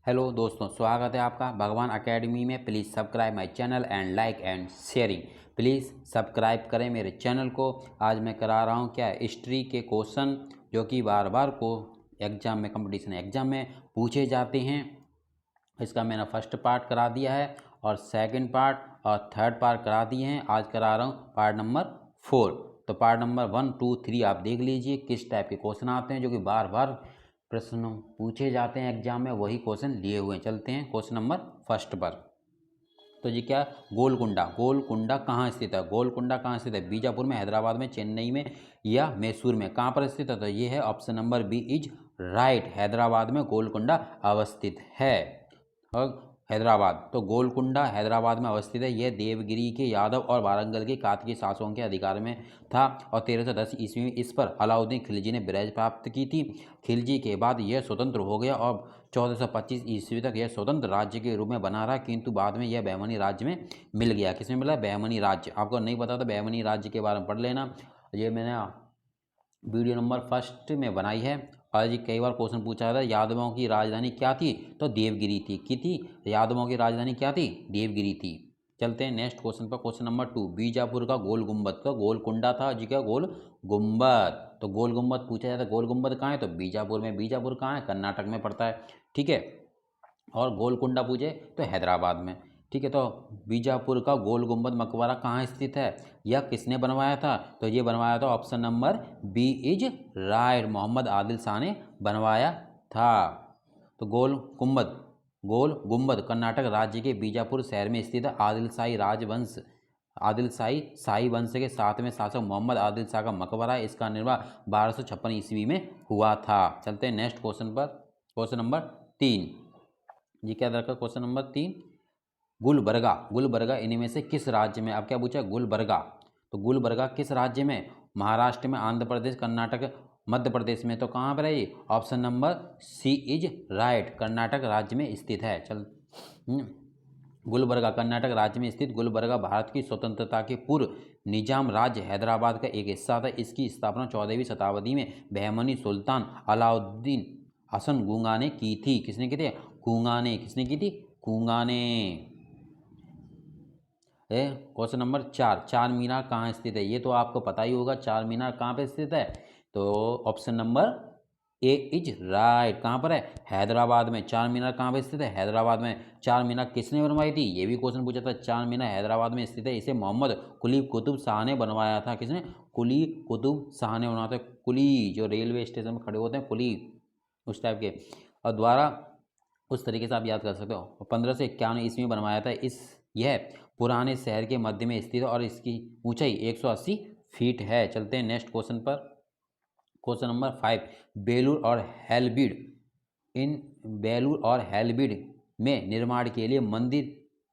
Hello दोस्तों, स्वागत है आपका भगवान एकेडमी में। Please subscribe my channel and like and sharing. Please subscribe करें मेरे चैनल को। आज मैं करा रहा हूँ क्या, हिस्ट्री के क्वेश्चन जो कि बार बार को एग्जाम में, कंपटीशन एग्जाम में पूछे जाते हैं। इसका मैंने फर्स्ट पार्ट करा दिया है और सेकंड पार्ट और थर्ड पार्ट करा दिए हैं। आज करा रहा हूँ पार्ट नंबर 4। तो पार्ट नंबर 1, 2, 3 आप देख लीजिए किस टाइप के क्वेश्चन आते हैं जो कि बार बार प्रश्न पूछे जाते हैं एग्जाम में, वही क्वेश्चन लिए हुए हैं। चलते हैं क्वेश्चन नंबर फर्स्ट पर। तो जी क्या, गोलकुंडा। गोलकुंडा कहाँ स्थित है? गोलकुंडा कहाँ स्थित है? बीजापुर में, हैदराबाद में, चेन्नई में या मैसूर में? कहाँ पर स्थित है? तो ये है option number B is right. Hyderabad में गोलकुंडा अवस्थित है। और हैदराबाद, तो गोलकुंडा हैदराबाद में अवस्थित है। यह देवगिरी के यादव और वारंगल के कातकी शासकों के अधिकार में था और 1310 ईस्वी में इस पर अलाउद्दीन खिलजी ने विरासत प्राप्त की थी। खिलजी के बाद यह स्वतंत्र हो गया और 1425 ईस्वी तक यह स्वतंत्र राज्य के रूप में बना रहा, किंतु बाद में यह बहमनी राज्य में मिल गया। किसमें मिला? बहमनी राज्य। आपको नहीं पता तो बहमनी राज्य के बारे में पढ़ लेना। ये मैंने वीडियो नंबर फर्स्ट में बनाई है। और जी कई बार क्वेश्चन पूछा था, यादवों की राजधानी क्या थी? तो देवगिरी थी। की थी? यादवों की राजधानी क्या थी? देवगिरी थी। चलते हैं नेक्स्ट क्वेश्चन पर। क्वेश्चन नंबर 2, बीजापुर का गोल गुम्बद। तो गोलकुंडा था जी, क्या गोल गुम्बद। तो गोल गुम्बद पूछा जाता है, गोल गुम्बद कहाँ है? तो बीजापुर में। बीजापुर कहाँ है? कर्नाटक में पड़ता है। ठीक है। और गोलकुंडा पूछे तो हैदराबाद में। ठीक है। तो बीजापुर का गोल गुम्बद मकबरा कहाँ स्थित है? यह किसने बनवाया था? तो ये बनवाया था option number B is right, Mohammed Adil Shah ने बनवाया था। तो गोल गुम्बद कर्नाटक राज्य के बीजापुर शहर में स्थित है। आदिल शाही वंश के 7वें शासक मोहम्मद आदिल शाह का मकबरा है। इसका निर्माण 1256 ईस्वी में हुआ था। चलते हैं नेक्स्ट क्वेश्चन पर। क्वेश्चन नंबर 3 जी क्या रखा? Question number 3, Gulbarga. गुलबर्गा इनमें से किस राज्य में? अब क्या पूछा? गुलबर्गा। तो गुलबर्गा किस राज्य में? महाराष्ट्र में, आंध्र प्रदेश, कर्नाटक, मध्य प्रदेश में? तो कहाँ पर है ये? Option number C is right, Karnataka राज्य में स्थित है। गुलबर्गा कर्नाटक राज्य में स्थित गुलबर्गा भारत की स्वतंत्रता के पूर्व निजाम राज्य हैदराबाद का एक हिस्सा था। इसकी स्थापना 14वीं शताब्दी में बहमनी सुल्तान अलाउद्दीन हसन गूंगा ने की थी। किसने की थी? गूंगा ने। किसने की थी? गूंगा ने। क्वेश्चन नंबर 4, चार मीनार कहाँ स्थित है? ये तो आपको पता ही होगा, चार मीनार कहाँ पे स्थित है? तो option number A is right. कहाँ पर है? हैदराबाद में। चार मीनार कहाँ पे स्थित है? हैदराबाद में। चार मीनार किसने बनवाई थी? ये भी क्वेश्चन पूछा था। चार मीनार हैदराबाद में स्थित है। इसे मोहम्मद कुली कुतुब शाह ने बनवाया था। किसने? कुली कुतुब शाह ने बनवाया था। कुली जो रेलवे स्टेशन में खड़े होते हैं, कुली, उस टाइप के और द्वारा, उस तरीके से आप याद कर सकते हो। 1551 ईस्वी में बनवाया था। यह पुराने शहर के मध्य में स्थित है और इसकी ऊंचाई 180 फीट है। चलते हैं नेक्स्ट क्वेश्चन पर। क्वेश्चन नंबर 5, बेलूर और हेलबीड। इन बेलूर और हेलबीड में निर्माण के लिए मंदिर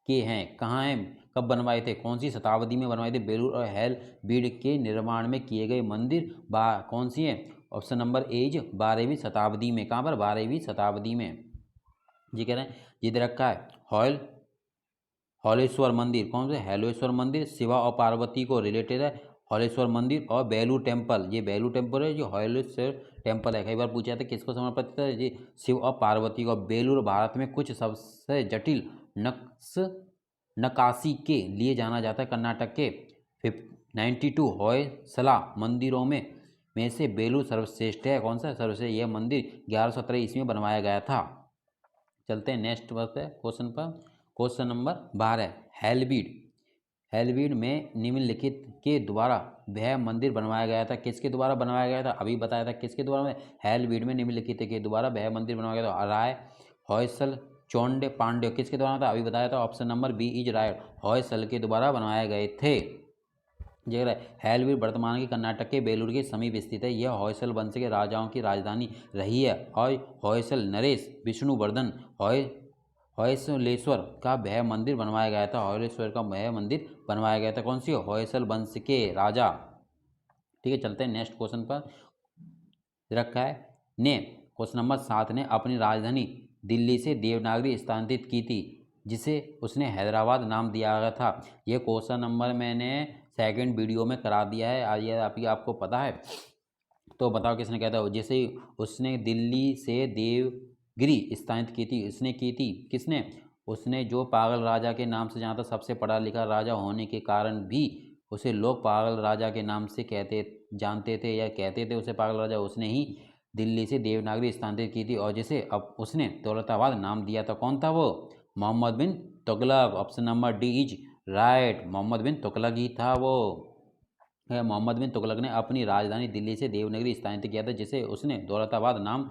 के हैं, कहाँ हैं, कब बनवाए थे, कौन सी शताब्दी में बनवाए थे? बेलूर और हेलबीड के निर्माण में किए गए मंदिर कौन सी है? ऑप्शन नंबर ए इज 12वीं शताब्दी में। कहाँ पर? 12वीं शताब्दी में। जी कह रहे हैं, ये दे रखा है हॉलेश्वर मंदिर। कौन सा? हॉलेश्वर मंदिर शिवा और पार्वती को रिलेटेड है। हॉलेश्वर मंदिर और बेलूर टेम्पल, ये बेलूर टेम्पल है, जो हॉलेश्वर टेम्पल है। कई बार पूछा था किसको समर्पित है? ये शिव और पार्वती को। बेलूर भारत में कुछ सबसे जटिल नक्श नक्काशी के लिए जाना जाता है। कर्नाटक के 92 होयसला मंदिरों में से बेलूर सर्वश्रेष्ठ है। कौन सा सर्वश्रेष्ठ? यह मंदिर 1117 ईस्वी में बनवाया गया था। चलते हैं नेक्स्ट पर क्वेश्चन पर। Question number 12, हेलबीड। हेलबीड में निम्नलिखित के द्वारा वह मंदिर बनवाया गया था। किसके द्वारा बनवाया गया था? अभी बताया था किसके द्वारा। हेलबीड में निम्नलिखित के द्वारा वह मंदिर बनवाया गया था। राय होयसल चौंडे पांड्य किसके द्वारा था? अभी बताया था, option number B is right, Hoysala के द्वारा बनवाए गए थे। हेलबीड वर्तमान के कर्नाटक के बेलूर के समीप स्थित है। यह होयसल वंश के राजाओं की राजधानी रही है और होयसल नरेश विष्णुवर्धन होयसलेश्वर का वह मंदिर बनवाया गया था। होयसलेश्वर का वह मंदिर बनवाया गया था। कौन सी? होयसल वंश के राजा। ठीक है। चलते हैं नेक्स्ट क्वेश्चन पर। रखा है ने क्वेश्चन नंबर 7 ने अपनी राजधानी दिल्ली से देवनागरी स्थानांतरित की थी, जिसे उसने हैदराबाद नाम दिया गया था। यह क्वेश्चन नंबर मैंने सेकंड वीडियो में करा दिया है। आज ये आपको पता है तो बताओ किसने कहता है? जैसे उसने दिल्ली से गिरी स्थापित की थी। इसने की थी किसने? उसने, जो पागल राजा के नाम से जाना था, सबसे पढ़ा लिखा राजा होने के कारण भी उसे लोग पागल राजा के नाम से जानते थे या कहते थे उसे पागल राजा। उसने ही दिल्ली से देवनागरी स्थानांतरित की थी और जिसे अब उसने दौलताबाद नाम दिया था। कौन था वो? Mohammad bin Tughlaq. Option number D is right, Mohammad bin Tughlaq ही था वो। मोहम्मद बिन तुगलक ने अपनी राजधानी दिल्ली से देवनागरी स्थानांतरित किया था, जिसे उसने दौलताबाद नाम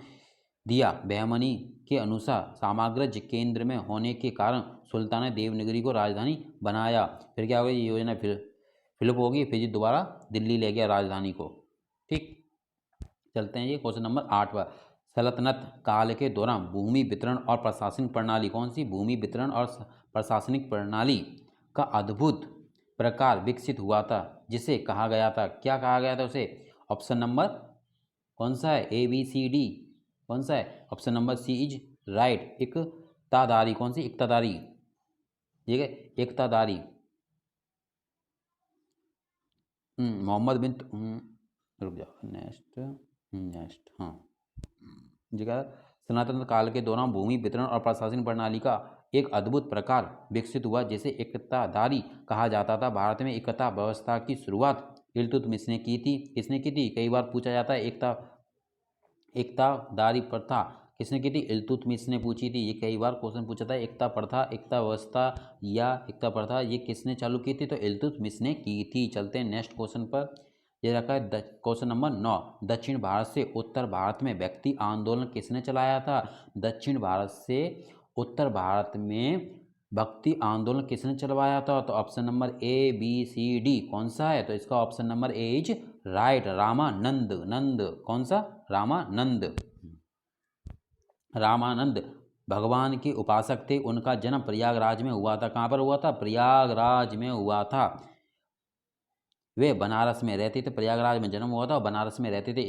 दिया। बहमनी के अनुसार साम्राज्य केंद्र में होने के कारण सुल्तान ने देवनागरी को राजधानी बनाया। फिर क्या होगा, ये योजना फिर फिलअप होगी, फिर ये दोबारा दिल्ली ले गया राजधानी को। ठीक, चलते हैं ये क्वेश्चन नंबर 8 पर। सल्तनत काल के दौरान भूमि वितरण और प्रशासनिक प्रणाली, कौन सी? भूमि वितरण और प्रशासनिक प्रणाली का अद्भुत प्रकार विकसित हुआ था, जिसे कहा गया था, क्या कहा गया था उसे? ऑप्शन नंबर कौन सा है? ए बी सी डी कौन सा है? Option number C is right, इक्तादारी। कौन सी? इक्तादारी, ठीक है, इक्तादारी। मोहम्मद बिन रुक जाओ, नेक्स्ट हाँ, जगह सनातन काल के दौरान भूमि वितरण और प्रशासन प्रणाली का एक अद्भुत प्रकार विकसित हुआ, जिसे इक्तादारी कहा जाता था। भारत में इक्ता व्यवस्था की शुरुआत इल्तुतमिश ने की थी। किसने की थी? कई बार पूछा जाता है इक्तादारी प्रथा किसने की थी? इल्तुतमिश ने पूछी थी। ये कई बार क्वेश्चन पूछा था, इक्ता प्रथा, इक्ता व्यवस्था या इक्ता प्रथा ये किसने चालू की थी? तो इल्तुतमिश ने की थी। चलते हैं नेक्स्ट क्वेश्चन पर। ये रखा है क्वेश्चन नंबर 9। दक्षिण भारत से उत्तर भारत में व्यक्ति आंदोलन किसने चलाया था? दक्षिण भारत से उत्तर भारत में भक्ति आंदोलन किसने चलवाया था? तो option number A B C D कौन सा है? तो इसका option number A is right, Ramanand. नंद कौन सा? रामानंद। रामानंद भगवान के उपासक थे। उनका जन्म प्रयागराज में हुआ था। कहाँ पर हुआ था? प्रयागराज में हुआ था। वे बनारस में रहते थे। प्रयागराज में जन्म हुआ था और बनारस में रहते थे।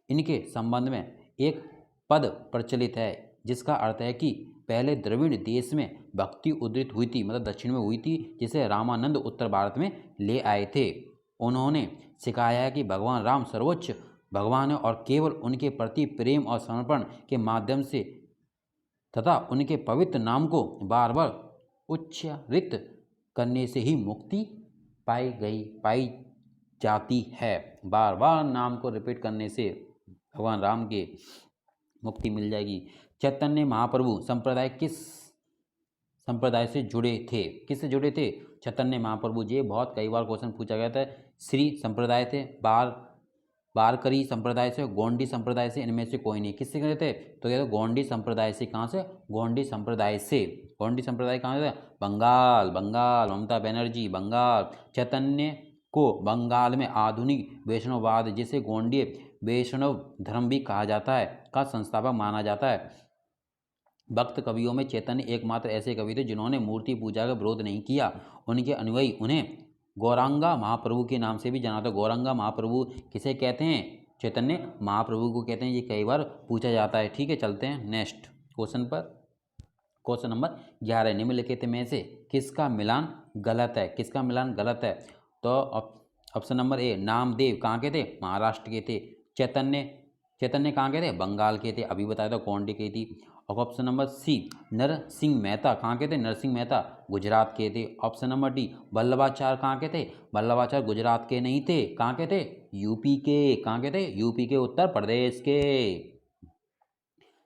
इनके संबंध में एक पद प्रचलित है, जिसका अर्थ है कि पहले द्रविड़ देश में भक्ति उद्धृत हुई थी, मतलब दक्षिण में हुई थी, जिसे रामानंद उत्तर भारत में ले आए थे। उन्होंने सिखाया है कि भगवान राम सर्वोच्च भगवान है और केवल उनके प्रति प्रेम और समर्पण के माध्यम से तथा उनके पवित्र नाम को बार बार उच्चारित करने से ही मुक्ति पाई जाती है। बार बार नाम को रिपीट करने से भगवान राम के मुक्ति मिल जाएगी। चैतन्य महाप्रभु संप्रदाय किस संप्रदाय से जुड़े थे? किससे जुड़े थे? चैतन्य महाप्रभु जी, बहुत कई बार क्वेश्चन पूछा गया था। श्री संप्रदाय थे, वारकरी संप्रदाय से, गोंडी संप्रदाय से, इनमें से कोई नहीं। किससे जुड़े थे? तो कहते गोंडी संप्रदाय से। कहाँ से? गोंडी संप्रदाय से। गोंडी संप्रदाय कहाँ से? बंगाल। ममता बनर्जी, बंगाल। चैतन्य को बंगाल में आधुनिक वैष्णववाद, जिसे गोंडी वैष्णव धर्म भी कहा जाता है, का संस्थापक माना जाता है। भक्त कवियों में चैतन्य एकमात्र ऐसे कवि थे जिन्होंने मूर्ति पूजा का विरोध नहीं किया। उनके अनुयायी उन्हें गौरांगा महाप्रभु के नाम से भी जाना था। गौरांगा महाप्रभु किसे कहते हैं? चैतन्य महाप्रभु को कहते हैं। ये कई बार पूछा जाता है। ठीक है, चलते हैं नेक्स्ट क्वेश्चन पर। Question number 11। निम्नलिखित में से किसका मिलान गलत है? किसका मिलान गलत है? तो ऑप्शन नंबर ए, नामदेव कहाँ के थे? महाराष्ट्र के थे। चैतन्य कहाँ के थे? बंगाल के थे। अभी बताया था गोंडी के थी। और option number C, Narsinh Mehta कहाँ के थे? नरसिंह मेहता गुजरात के थे। ऑप्शन नंबर डी, वल्लभाचार्य कहाँ के थे? वल्लभाचार्य गुजरात के नहीं थे। कहाँ के थे? यूपी के। कहाँ के थे? यूपी के, उत्तर प्रदेश के।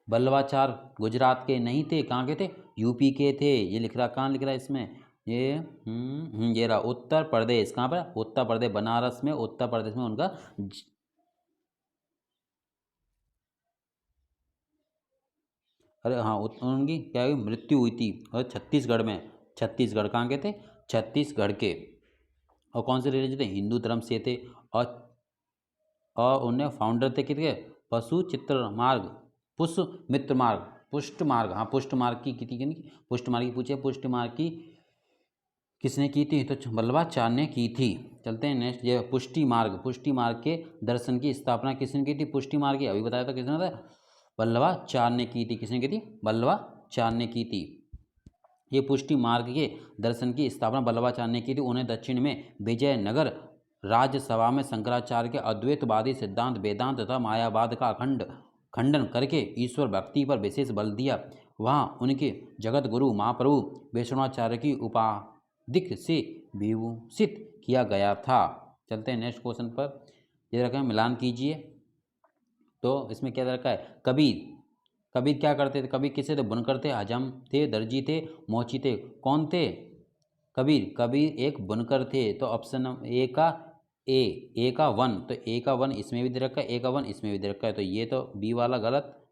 वल्लभाचार्य गुजरात के नहीं थे। कहाँ के थे? यूपी के थे। ये लिख रहा, कहाँ लिख रहा है इसमें? ये रहा, उत्तर प्रदेश। कहाँ पर? उत्तर प्रदेश, बनारस में, उत्तर प्रदेश में उनका अरे हाँ, उनकी क्या हुई? मृत्यु हुई थी। और छत्तीसगढ़ में। छत्तीसगढ़ कहाँ के थे? छत्तीसगढ़ के। और कौन से रिलीजन थे? हिंदू धर्म से थे। और उन्हें फाउंडर थे किसके? पशु चित्र मार्ग, पुष्प मित्र मार्ग, पुष्ट मार्ग। हाँ, पुष्ट मार्ग की थी। पुष्ट मार्ग की पूछे, पुष्ट मार्ग की किसने की थी? तो वल्लभाचार्य ने की थी। चलते हैं नेक्स्ट। ये पुष्टि मार्ग के दर्शन की स्थापना किसने की थी? पुष्टि मार्ग की अभी बताया था किसने था? वल्लभाचार्य ने की थी। किसने की थी? वल्लभाचार्य ने की थी। ये पुष्टि मार्ग के दर्शन की स्थापना वल्लभाचार्य ने की थी। उन्हें दक्षिण में विजयनगर राज्यसभा में शंकराचार्य के अद्वैतवादी सिद्धांत, वेदांत तथा मायावाद का अखंड खंडन करके ईश्वर भक्ति पर विशेष बल दिया। वहाँ उनके जगत गुरु महाप्रभु वैष्णवाचार्य की उपाधिक से विभूषित किया गया था। चलते हैं नेक्स्ट क्वेश्चन पर। ये रखा है, मिलान कीजिए। तो इसमें क्या रखा है, कबीर। कबीर क्या करते थे, कबीर किसे थे, बुनकर थे, हजाम थे, दर्जी थे, मोची थे। कौन थे, कबीर। कबीर एक बुनकर थे। तो ऑप्शन ए का ए का 1, तो ए का 1 इसमें भी दे रखा है, ए का 1 इसमें भी दे रखा है, तो ये तो बी वाला गलत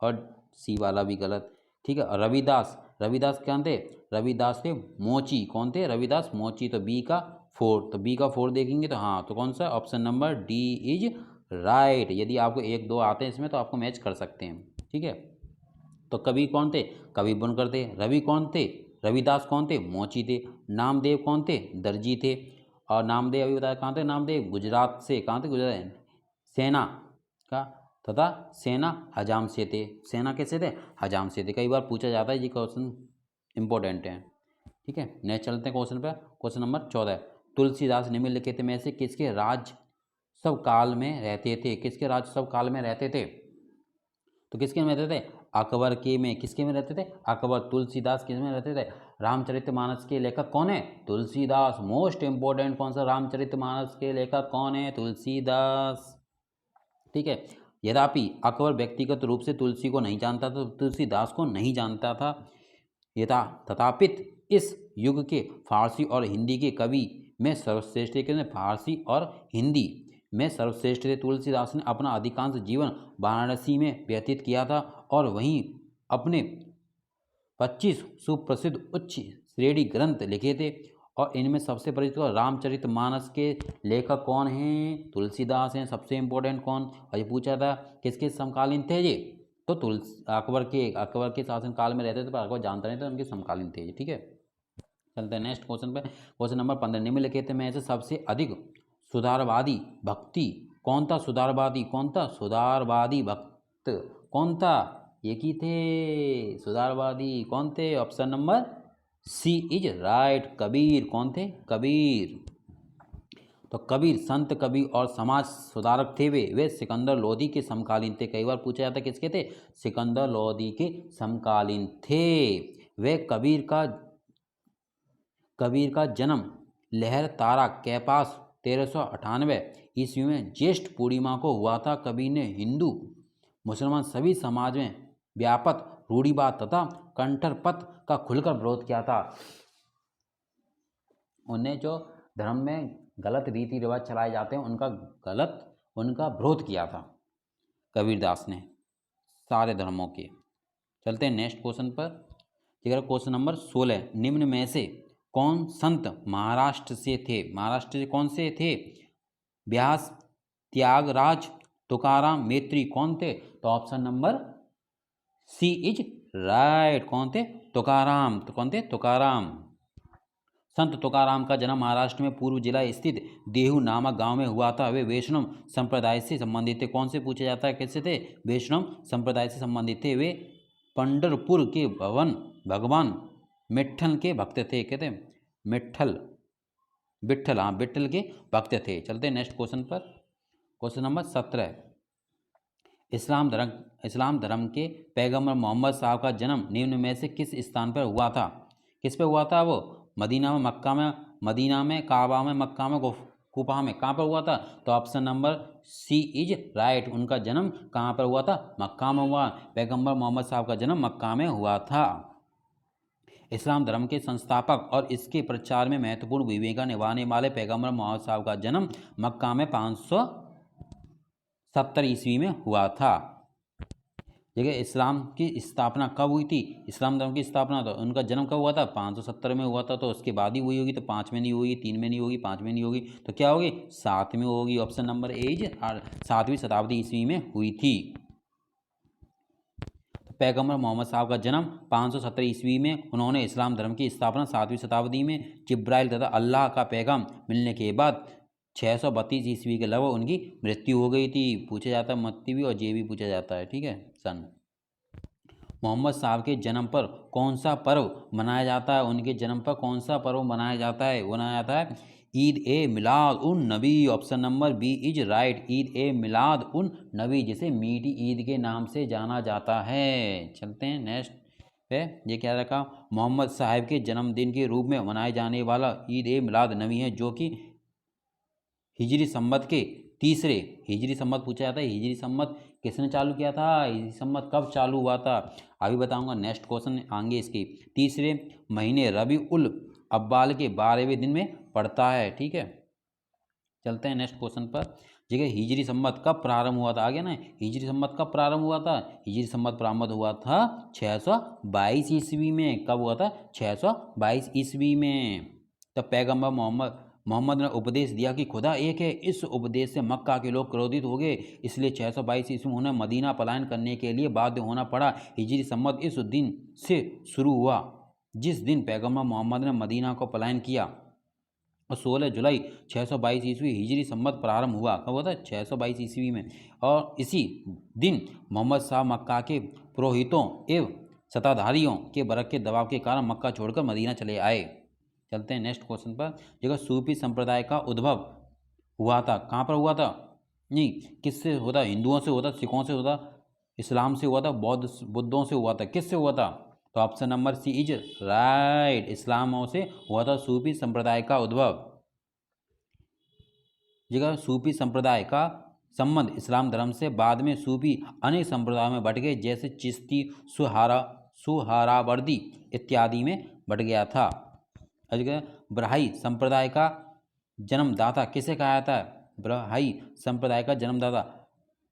और सी वाला भी गलत। ठीक है। और रविदास, रविदास क्या थे, रविदास थे मोची। कौन थे, रविदास मोची। तो बी का 4, तो बी का 4 देखेंगे तो हाँ, तो कौन सा, option number D is right. यदि आपको 1 2 आते हैं इसमें तो आपको मैच कर सकते हैं। ठीक है। तो कबीर कौन थे, कबीर बुनकर थे। रवि कौन थे, रविदास कौन थे, मोची थे। नामदेव कौन थे, दर्जी थे। और नामदेव अभी बताया कहाँ थे, नामदेव गुजरात से। कहाँ थे, गुजरात, सेना का तथा सेना हजाम से थे। सेना कैसे थे, हजाम से थे। कई बार पूछा जाता है, ये क्वेश्चन इंपॉर्टेंट है। ठीक है। नेक्स्ट चलते हैं क्वेश्चन पर। क्वेश्चन नंबर 14, तुलसीदास निम्नलिखित में से किसके राज सब काल में रहते थे, किसके राज सब काल में रहते थे। तो किसके में रहते थे, अकबर के में। किसके में रहते थे, अकबर। तुलसीदास किस में रहते थे, रामचरितमानस के लेखक कौन है, तुलसीदास। मोस्ट इंपोर्टेंट कौन सा, रामचरितमानस के लेखक कौन है, तुलसीदास। ठीक है। यद्यपि अकबर व्यक्तिगत रूप से तुलसी को नहीं जानता था, तो तुलसीदास को नहीं जानता था। तथापित इस युग के फारसी और हिंदी के कवि में सर्वश्रेष्ठ थे। फारसी और हिंदी में सर्वश्रेष्ठ थे। तुलसीदास ने अपना अधिकांश जीवन वाराणसी में व्यतीत किया था और वहीं अपने 25 सुप्रसिद्ध उच्च श्रेणी ग्रंथ लिखे थे। और इनमें सबसे परिचित रामचरितमानस के लेखक कौन हैं, तुलसीदास हैं। सबसे इम्पोर्टेंट कौन, और ये पूछा था किसके समकालीन थे ये, तो अकबर के शासनकाल में रहते थे, पर अकबर जानता नहीं था, उनके समकालीन थे ये। ठीक है। चलते हैं नेक्स्ट क्वेश्चन पे। क्वेश्चन नंबर 15, निम्नलिखित में ऐसे सबसे अधिक सुधारवादी भक्ति कौन था, सुधारवादी कौन था, सुधारवादी भक्त कौन था, एक ही थे, सुधारवादी कौन थे, option number C is right, Kabir. कौन थे, कबीर। तो कबीर संत कवि और समाज सुधारक थे। वे सिकंदर लोधी के समकालीन थे। कई बार पूछा जाता है किसके थे, सिकंदर लोधी के समकालीन थे। वे कबीर का जन्म लहर तारा के पास 1398 ईस्वी में ज्येष्ठ पूर्णिमा को हुआ था। कबीर ने हिंदू मुसलमान सभी समाज में व्यापक रूढ़िवाद तथा कंठर पथ का खुलकर विरोध किया था। उन्हें जो धर्म में गलत रीति रिवाज चलाए जाते हैं उनका विरोध किया था कबीरदास ने, सारे धर्मों के। चलते हैं नेक्स्ट क्वेश्चन पर। क्वेश्चन नंबर 16, निम्न में से कौन संत महाराष्ट्र से थे, महाराष्ट्र से कौन से थे, व्यास, त्यागराज, तुकाराम, मैत्री कौन थे, तो option number C is right. कौन थे, तुकाराम। तो कौन थे, तुकाराम। संत तुकाराम का जन्म महाराष्ट्र में पूर्व जिला स्थित देहू नामक गांव में हुआ था। वे वैष्णव संप्रदाय से संबंधित थे। कौन से पूछा जाता है, कैसे थे, वैष्णव संप्रदाय से संबंधित थे। वे पंढरपुर के भगवान मिट्ठल के भक्त थे। कहते विट्ठल के भक्त थे। चलते नेक्स्ट क्वेश्चन पर। क्वेश्चन नंबर 17, इस्लाम धर्म के पैगंबर मोहम्मद साहब का जन्म निम्न में से किस स्थान पर हुआ था, किस पे हुआ था, वो मदीना में, मक्का में, मदीना में, काबा में, मक्का में, कुफा में, कहाँ पर हुआ था, तो option number C is right. उनका जन्म कहाँ पर हुआ था, मक्का में हुआ। पैगंबर मोहम्मद साहब का जन्म मक्का में हुआ था। इस्लाम धर्म के संस्थापक और इसके प्रचार में महत्वपूर्ण भूमिका निभाने वाले पैगंबर मोहम्मद साहब का जन्म मक्का में 570 ईस्वी में हुआ था। देखिए इस्लाम की स्थापना कब हुई थी, इस्लाम धर्म की स्थापना, तो उनका जन्म कब हुआ था, 570 में हुआ था। तो उसके बाद ही हुई होगी, तो 5 में नहीं होगी, 3 में नहीं होगी, 5 में नहीं होगी, तो क्या होगी, 7 में होगी। ऑप्शन नंबर एज 7वीं शताब्दी ईस्वी में हुई थी। पैगंबर मोहम्मद साहब का जन्म 570 ईस्वी में, उन्होंने इस्लाम धर्म की स्थापना 7वीं शताब्दी में जिब्राइल तथा अल्लाह का पैगाम मिलने के बाद 632 ईस्वी के लगभग उनकी मृत्यु हो गई थी। पूछा जाता है मत्ती भी और जे भी पूछा जाता है। ठीक है, सन। मोहम्मद साहब के जन्म पर कौन सा पर्व मनाया जाता है, उनके जन्म पर कौन सा पर्व मनाया जाता है, वो मनाया जाता है Eid e Milad un Nabi. Option number B is right, Eid e Milad un Nabi, जिसे मीठी ईद के नाम से जाना जाता है। चलते हैं नेक्स्ट पे। ये क्या रखा, मोहम्मद साहब के जन्मदिन के रूप में मनाए जाने वाला ईद ए मिलाद नबी है, जो कि हिजरी सम्मत के तीसरे, हिजरी सम्मत पूछा जाता है, हिजरी सम्मत किसने चालू किया था, हिजरी सम्मत कब चालू हुआ था, अभी बताऊंगा। नेक्स्ट क्वेश्चन आएंगे इसकी। तीसरे महीने रबी उल अव्वाल के 12वें दिन में पड़ता है। ठीक है, चलते हैं नेक्स्ट क्वेश्चन पर। ठीक है, हिजरी सम्मत कब प्रारंभ हुआ था, आगे ना, हिजरी सम्मत कब प्रारंभ हुआ था, हिजरी सम्मत प्रारंभ हुआ था 622 ईस्वी में। कब हुआ था, 622 ईस्वी में। तब पैगंबर मोहम्मद ने उपदेश दिया कि खुदा एक है। इस उपदेश से मक्का के लोग क्रोधित हो गए, इसलिए 622 ईस्वी में उन्हें मदीना पलायन करने के लिए बाध्य होना पड़ा। हिजरी सम्मत इस दिन से शुरू हुआ जिस दिन पैगंबर मोहम्मद ने मदीना को पलायन किया, और 16 जुलाई 622 ईस्वी हिजरी सम्मत प्रारंभ हुआ। कब हुआ था, 622 ईस्वी में। और इसी दिन मोहम्मद शाह मक्का के पुरोहितों एवं सत्ताधारियों के बरक के दबाव के कारण मक्का छोड़कर मदीना चले आए। चलते हैं नेक्स्ट क्वेश्चन पर। जगह सूफी संप्रदाय का उद्भव हुआ था, कहाँ पर हुआ था, नहीं किससे होता, हिंदुओं से होता, सिखों से होता, इस्लाम से हुआ था, बुद्धों से हुआ था, किससे हुआ था, तो option number C is right, इस्लामों से हुआ था सूफी संप्रदाय का उद्भव। जगह सूफी संप्रदाय का संबंध इस्लाम धर्म से बाद में सूफी अनेक संप्रदायों में बट गए, जैसे चिश्ती, सुहरावर्दी इत्यादि में बट गया था। जगह बरहाई संप्रदाय का जन्मदाता किसे कहा जाता है, बरहाई संप्रदाय का जन्मदाता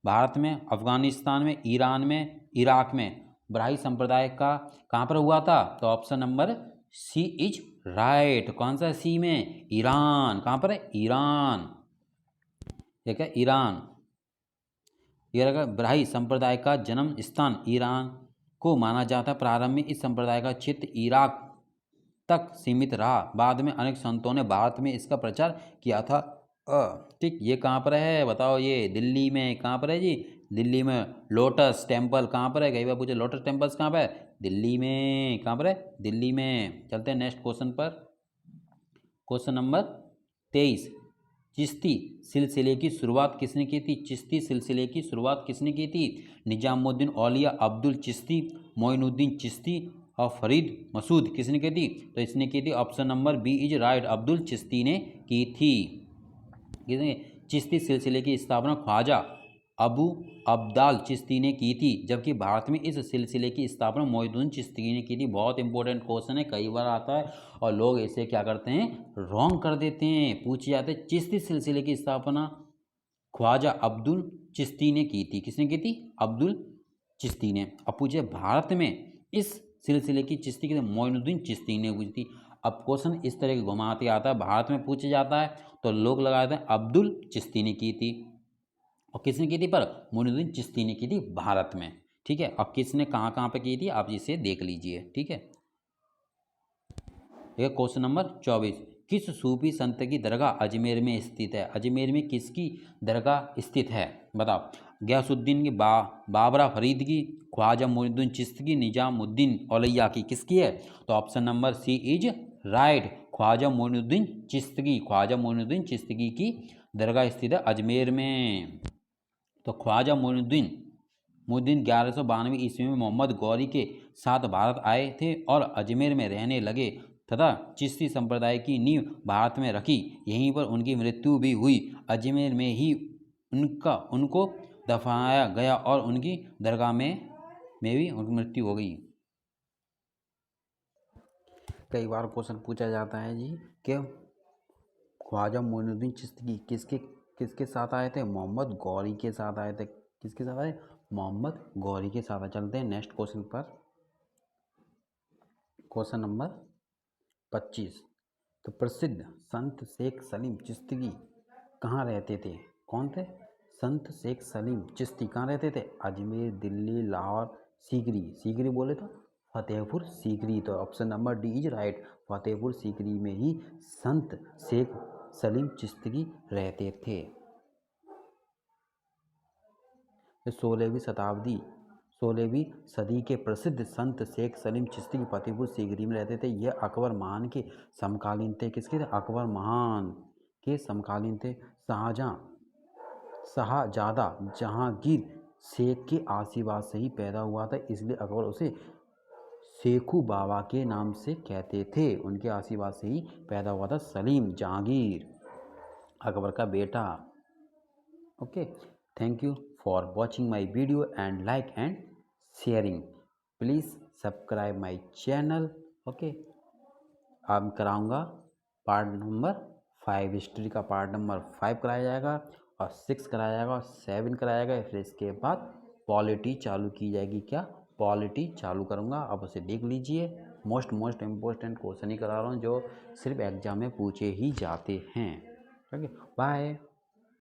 भारत में, अफगानिस्तान में, ईरान में, इराक में बरहाई संप्रदाय का कहाँ पर हुआ था, तो option number C is right. कौन सा सी में, ईरान। कहाँ पर है, ईरान, ठीक है, ईरान। यह बरहाई संप्रदाय का जन्म स्थान ईरान को माना जाता है। प्रारंभ में इस संप्रदाय का क्षेत्र इराक तक सीमित रहा, बाद में अनेक संतों ने भारत में इसका प्रचार किया था। ठीक, ये कहाँ पर है बताओ, ये दिल्ली में। कहाँ पर है जी, दिल्ली में। लोटस टेम्पल कहाँ पर है, कई बार पूछे लोटस टेम्पल्स कहाँ पर है, दिल्ली में। कहाँ पर है, दिल्ली में। चलते हैं नेक्स्ट क्वेश्चन पर। क्वेश्चन नंबर 23, चिश्ती सिलसिले की शुरुआत किसने की थी, चिश्ती सिलसिले की शुरुआत किसने की थी, निजामुद्दीन औलिया अब्दुल चिश्ती, मोइनुद्दीन चिश्ती और फरीद मसूद, किसने की थी, तो इसने की थी option number B is right, Abdul Chishti ने की थी। किसने, चिश्ती सिलसिले की स्थापना ख्वाजा अबू अब्दाल चिश्ती ने की थी, जबकि भारत में इस सिलसिले की स्थापना मोइनुद्दीन चिश्ती ने की थी। बहुत इंपॉर्टेंट क्वेश्चन है, कई बार आता है और लोग इसे क्या करते हैं, रॉन्ग कर देते हैं। पूछे जाते हैं चिश्ती सिलसिले की स्थापना ख्वाजा अब्दुल चिश्ती ने की थी, किसने की थी, अब्दुल चिश्ती ने। अब पूछे भारत में इस सिलसिले की चिश्ती की, मोइनुद्दीन चिश्ती ने हुई थी। अब क्वेश्चन इस तरह के घुमाते आता है, भारत में पूछा जाता है तो लोग लगाते हैं अब्दुल चिश्ती ने की थी, और किसने की थी, पर मोइनुद्दीन चिश्ती ने की थी भारत में। ठीक है, अब किसने कहाँ कहाँ पे की थी आप इसे देख लीजिए। ठीक है, क्वेश्चन नंबर 24, किस सूफी संत की दरगाह अजमेर में स्थित है, अजमेर में किसकी दरगाह स्थित है बताओ, गयासुद्दीन की, बाबरा फरीद की, ख्वाजा मोइनुद्दीन चिश्ती की, निजामुद्दीन औलिया की, किसकी है, तो option number C is right, Khwaja Moinuddin Chishti, Khwaja Moinuddin Chishti की दरगाह स्थित है अजमेर में। तो ख्वाजा मोइनुद्दीन 1192 ईस्वी में मोहम्मद गौरी के साथ भारत आए थे और अजमेर में रहने लगे तथा चिश्ती संप्रदाय की नींव भारत में रखी। यहीं पर उनकी मृत्यु भी हुई। अजमेर में ही उनको दफनाया गया और उनकी दरगाह में भी उनकी मृत्यु हो गई। कई बार क्वेश्चन पूछा जाता है जी कि ख्वाजा मोइनुद्दीन चिश्ती किसके साथ आए थे, मोहम्मद गौरी के साथ आए थे, किसके साथ आए, मोहम्मद गौरी के साथ। चलते हैं नेक्स्ट क्वेश्चन पर। क्वेश्चन नंबर 25, तो प्रसिद्ध संत शेख सलीम चिश्ती कहाँ रहते थे, कौन थे, संत शेख सलीम चिश्ती कहाँ रहते थे, अजमेर, दिल्ली, लाहौर, सीकरी बोले तो फतेहपुर सीकरी। तो option number D is right, Fatehpur Sikri में ही संत शेख सलीम चिश्ती रहते थे। 16वीं सदी के प्रसिद्ध संत शेख सलीम चिश्ती फतेहपुर सीकरी में रहते थे। यह अकबर महान के समकालीन थे, किसके थे, अकबर महान के समकालीन थे। शाहजादा जहांगीर शेख के आशीर्वाद से ही पैदा हुआ था, इसलिए अकबर उसे शेखू बाबा के नाम से कहते थे। उनके आशीर्वाद से ही पैदा हुआ था सलीम जहांगीर, अकबर का बेटा। Okay, thank you for watching my video and like and sharing. Please subscribe my channel. Okay, अब कराऊंगा पार्ट नंबर 5, हिस्ट्री का पार्ट नंबर 5 कराया जाएगा और 6 कराया जाएगा और 7 कराया जाएगा। फिर इसके बाद पॉलिटी चालू की जाएगी। क्या पॉलिटी चालू करूँगा, अब उसे देख लीजिए। मोस्ट इम्पोर्टेंट क्वेश्चन ही करा रहा हूँ जो सिर्फ एग्जाम में पूछे ही जाते हैं। Okay, bye.